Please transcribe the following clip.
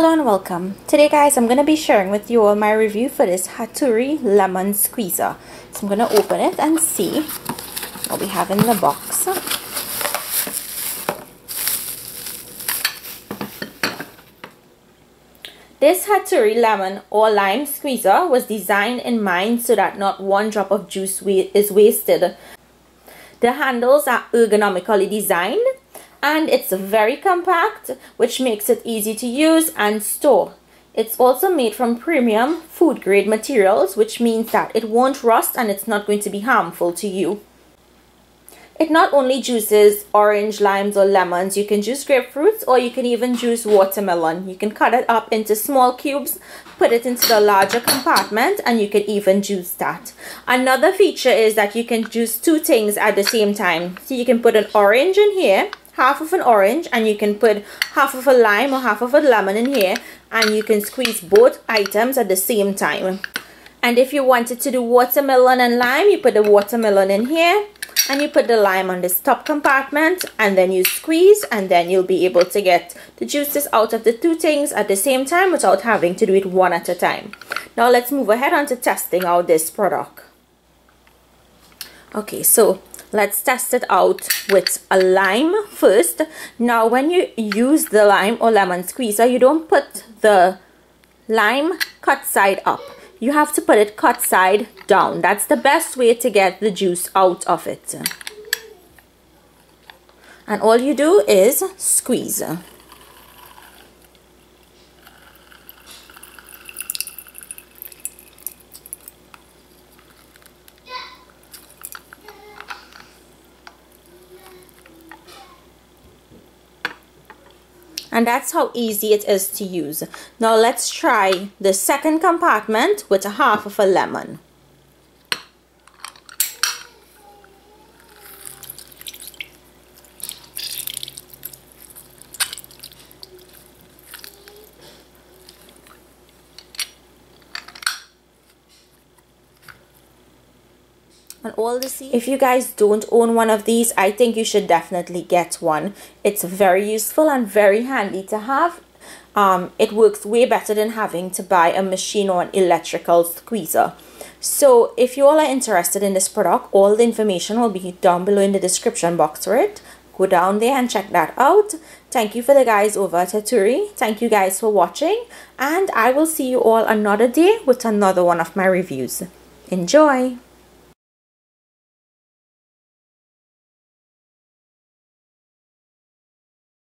Hello and welcome. Today guys, I'm going to be sharing with you all my review for this Haturi Lemon Squeezer. So I'm going to open it and see what we have in the box. This Haturi Lemon or Lime Squeezer was designed in mind so that not one drop of juice is wasted. The handles are ergonomically designed and it's very compact, which makes it easy to use and store. It's also made from premium food grade materials, which means that it won't rust and it's not going to be harmful to you. It not only juices orange, limes or lemons, you can juice grapefruits or you can even juice watermelon. You can cut it up into small cubes, put it into the larger compartment and you can even juice that. Another feature is that you can juice two things at the same time. So you can put an orange in here, half of an orange, and you can put half of a lime or half of a lemon in here and you can squeeze both items at the same time. And if you wanted to do watermelon and lime, you put the watermelon in here and you put the lime on this top compartment and then you squeeze and then you'll be able to get the juices out of the two things at the same time without having to do it one at a time. Now let's move ahead on to testing out this product. Okay, so let's test it out with a lime first. Now when you use the lime or lemon squeezer, you don't put the lime cut side up. You have to put it cut side down. That's the best way to get the juice out of it. And all you do is squeeze. And that's how easy it is to use. Now let's try the second compartment with a half of a lemon. And all the seeds. If you guys don't own one of these, I think you should definitely get one. It's very useful and very handy to have. It works way better than having to buy a machine or an electrical squeezer. So if you all are interested in this product, all the information will be down below in the description box for it. Go down there and check that out. Thank you for the guys over at Haturi. Thank you guys for watching. And I will see you all another day with another one of my reviews. Enjoy!